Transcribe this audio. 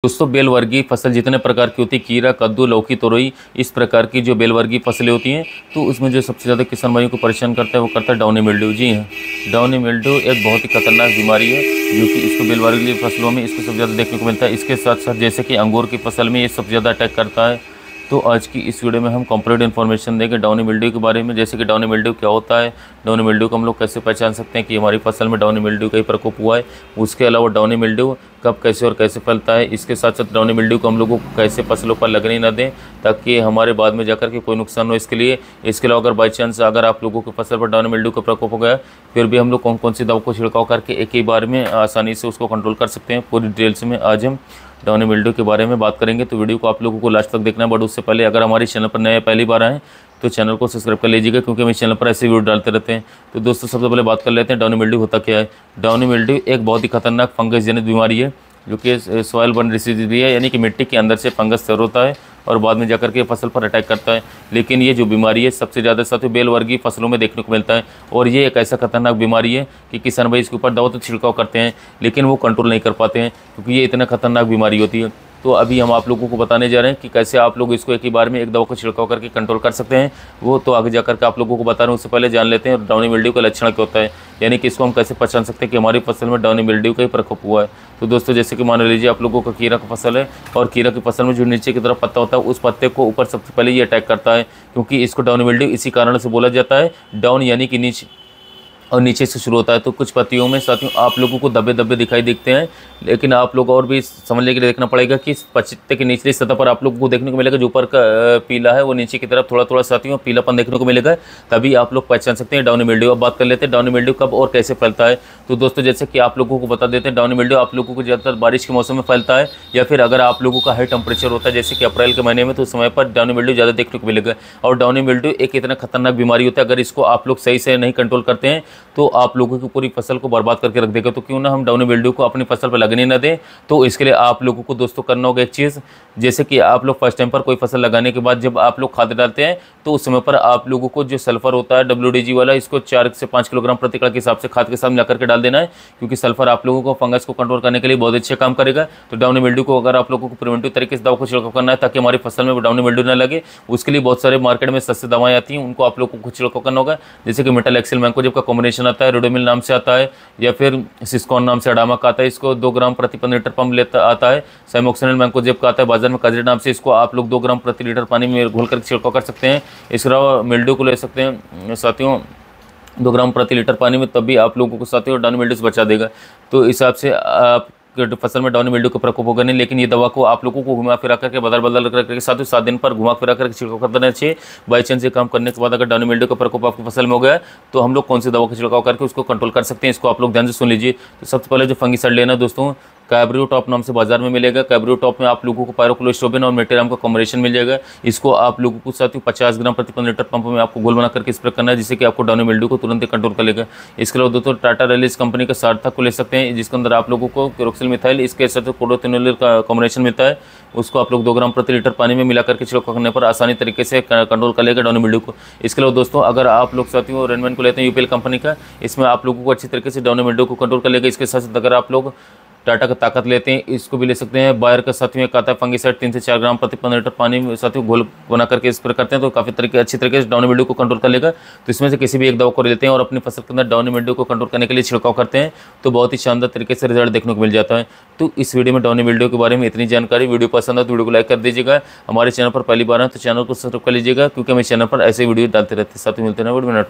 दोस्तों बेलवर्गीय फसल जितने प्रकार की होती है, खीरा, कद्दू, लौकी, तोरई, इस प्रकार की जो बेलवर्गीय फसलें होती हैं, तो उसमें जो सबसे ज़्यादा किसान भाइयों को परेशान करता है वो करता है डाउनी मिल्ड्यू। जी हाँ, डाउनी मिल्ड्यू एक बहुत ही खतरनाक बीमारी है जो कि इसको बेलवर्गीय फसलों में इसको सबसे ज़्यादा देखने को मिलता है। इसके साथ साथ जैसे कि अंगूर की फसल में ये सबसे ज़्यादा अटैक करता है। तो आज की इस वीडियो में हम कंप्लीट इन्फॉर्मेशन देंगे डाउनी मिल्ड्यू के बारे में, जैसे कि डाउनी मिल्ड्यू क्या होता है, डाउनी मिल्ड्यू को हम लोग कैसे पहचान सकते हैं कि हमारी फसल में डाउनी मिल्ड्यू का ही प्रकोप हुआ है। उसके अलावा डाउनी मिल्ड्यू कब, कैसे और कैसे फैलता है। इसके साथ साथ डाउनी मिल्ड्यू को हम लोगों को कैसे फसलों पर लगने ना दें ताकि हमारे बाद में जाकर के कोई नुकसान हो इसके अलावा अगर बाई चांस अगर आप लोगों की फसल पर डाउनी मिल्ड्यू का प्रकोप हो गया, फिर भी हम लोग कौन कौन सी दवा को छिड़काव करके एक ही बार में आसानी से उसको कंट्रोल कर सकते हैं। पूरी डिटेल्स में आज हम डाउनी मिल्ड्यू के बारे में बात करेंगे, तो वीडियो को आप लोगों को लास्ट तक देखना है। बट उससे पहले अगर हमारे चैनल पर नए पहली बार आएँ तो चैनल को सब्सक्राइब कर लीजिएगा, क्योंकि हम इस चैनल पर ऐसे वीडियो डालते रहते हैं। तो दोस्तों सबसे पहले बात कर लेते हैं डाउनी मिल्ड्यू होता क्या है। डाउनी मिल्ड्यू एक बहुत ही खतरनाक फंगस जनित बीमारी है जो कि सॉइल बर्न डिसीज भी है, यानी कि मिट्टी के अंदर से फंगस तैयार होता है और बाद में जाकर के फसल पर अटैक करता है। लेकिन ये जो बीमारी है सबसे ज़्यादा साथियों बेलवर्गीय फसलों में देखने को मिलता है, और ये एक ऐसा खतरनाक बीमारी है कि किसान भाई इसके ऊपर दवा तो छिड़काव करते हैं लेकिन वो कंट्रोल नहीं कर पाते हैं, क्योंकि ये इतना खतरनाक बीमारी होती है। तो अभी हम आप लोगों को बताने जा रहे हैं कि कैसे आप लोग इसको एक ही बार में एक दवा को छिड़काव करके कंट्रोल कर सकते हैं। वो तो आगे जाकर के आप लोगों को बता रहे हैं, उससे पहले जान लेते हैं डाउनी मिल्ड्यू का लक्षण क्या होता है, यानी कि इसको हम कैसे पहचान सकते हैं कि हमारी फसल में डाउनी मिल्ड्यू का ही प्रकोप हुआ है। तो दोस्तों जैसे कि मान लीजिए आप लोगों का खीरा की फसल है, और खीरा की फसल में जो नीचे की तरफ पत्ता होता है उस पत्ते को ऊपर सबसे पहले ये अटैक करता है, क्योंकि इसको डाउनी मिल्ड्यू इसी कारण से बोला जाता है। डाउन यानी कि नीचे, और नीचे से शुरू होता है। तो कुछ पत्तियों में साथियों आप लोगों को धब्बे धब्बे दिखाई दिखते हैं, लेकिन आप लोग और भी समझने के लिए देखना पड़ेगा कि इस पत्ते की निचली सतह पर आप लोगों को देखने को मिलेगा जो ऊपर का पीला है वो नीचे की तरफ थोड़ा थोड़ा साथियों पीलापन देखने को मिलेगा, तभी आप लोग पहचान सकते हैं डाउनी मिल्ड्यू। अब बात कर लेते हैं डाउनी मिल्ड्यू कब और कैसे फैलता है। तो दोस्तों जैसे कि आप लोगों को बता देते हैं, डाउनी मिल्ड्यू आप लोगों को ज़्यादातर बारिश के मौसम में फैलता है, या फिर अगर आप लोगों का हाई टेम्परेचर होता है जैसे कि अप्रैल के महीने में, तो उस समय पर डाउनी मिल्ड्यू ज़्यादा देखने को मिलेगा। और डाउनी मिल्ड्यू एक इतना खतरनाक बीमारी होता है, अगर इसको आप लोग सही से नहीं कंट्रोल करते हैं तो आप लोगों की पूरी फसल को बर्बाद करके रख देगा। तो क्यों ना हम डाउनी मिल्ड्यू को अपनी फसल पर लगने न दें। तो इसके लिए आप लोगों को दोस्तों करना होगा एक चीज़, जैसे कि आप लोग फर्स्ट टाइम पर कोई फसल लगाने के बाद जब आप लोग खाद डालते हैं तो उस समय पर आप लोगों को जो सल्फर होता है WDG वाला, इसको 4 से 5 किलोग्राम प्रति एकड़ के हिसाब से खाद के साथ मिला करके डाल देना है, क्योंकि सल्फर आप लोगों को फंगस को कंट्रोल करने के लिए बहुत अच्छे काम करेगा। तो डाउनी मिल्ड्यू को अगर आप लोगों को प्रिवेंटिव तरीके से दवा को छिड़काव करना है ताकि हमारी फसल में डाउनी मिल्ड्यू न लगे, उसके लिए बहुत सारे मार्केट में सस्ती दवाएं आती हैं, उनको आप लोगों को छिड़काव करना होगा। जैसे कि मेटल एक्सेल मैंकोजेब का कॉम्बिनेशन आता है, रोडोमिल नाम से आता है, या फिर सिस्कॉन नाम से अडामा का आता है, इसको 2 ग्राम प्रति 15 लीटर पंप लेता आता है। साइमोक्सिनल मैंकोजेब का आता है बाजार में कजरी नाम से, इसको आप लोग 2 ग्राम प्रति लीटर पानी में घोल कर छिड़काव कर सकते हैं। इसके अलावा मिल्ड्यू को ले सकते हैं साथियों 2 ग्राम प्रति लीटर पानी में, तब भी आप लोगों को साथियों डाउनी मिल्ड्यू से बचा देगा। तो इस हिसाब से आप फसल में डाउनी मिल्ड्यू का प्रकोप होगा नहीं, लेकिन ये दवा को आप लोगों को घुमा फिरा करके बदल बदल करके साथ ही 7 दिन पर घुमा फिरा करके छिड़काव कर देना चाहिए। बाई चांस ये काम करने के बाद अगर डाउनी मिल्ड्यू का प्रकोप आपकी फसल में हो गया तो हम लोग कौन सी दवा का छिड़काव करके उसको कंट्रोल कर सकते हैं, इसको आप लोग ध्यान से सुन लीजिए। तो सबसे पहले जो फंगिसाइड लेना दोस्तों, कैब्रियो टॉप नाम से बाजार में मिलेगा। कैब्रियो टॉप में आप लोगों को पायरोक्लोस्ट्रोबिन और मेटेराम का कॉम्बिनेशन मिल जाएगा। इसको आप लोगों को साथ ही 50 ग्राम प्रति 15 लीटर पंप में आपको घोल बना करके स्प्रे करना है, जिससे कि आपको डाउनी मिल्ड्यू को तुरंत ही कंट्रोल कर लेगा। इसके अलावा दोस्तों टाटा रेलिस कंपनी का सार्थक को ले सकते हैं, जिसके अंदर आप लोगों को क्लोरोक्सिल मिथाइल इसके साथ क्लोरोथिनोलिल का कॉम्बिनेशन मिलता है। उसको आप लोग 2 ग्राम प्रति लीटर पानी में मिला करके छिड़काव करने पर आसानी तरीके से कंट्रोल कर लेगा डाउनी मिल्ड्यू को। इसके अलावा दोस्तों अगर आप लोग साथियों रेनमैन को लेते हैं UPL कंपनी का, इसमें आप लोगों को अच्छी तरीके से डाउनी मिल्ड्यू को कंट्रोल कर लेगा। इसके साथ साथ अगर आप लोग टाटा का ताकत लेते हैं, इसको भी ले सकते हैं। बायर का साथियों एक आता है फंगिसाइड 3 से 4 ग्राम प्रति 15 लीटर पानी में साथियों घोल बना करके स्प्रे करते हैं, तो काफ़ी अच्छी तरीके से डाउनी मिल्ड्यू को कंट्रोल कर लेगा। तो इसमें से किसी भी एक दवा को लेते हैं और अपनी फसल के अंदर डाउनी मिल्ड्यू को कंट्रोल करने के लिए छिड़काव करते हैं, तो बहुत ही शानदार तरीके से रिजल्ट देखने को मिल जाता है। तो इस वीडियो में डाउनी मिल्ड्यू के बारे में इतनी जानकारी। वीडियो पसंद है तो वीडियो को लाइक कर दीजिएगा। हमारे चैनल पर पहली बार है तो चैनल को सब्सक्राइब कर लीजिएगा, क्योंकि हम इस चैनल पर ऐसे वीडियो डालते रहते हैं। साथ ही मिलते हैं वीडियो में।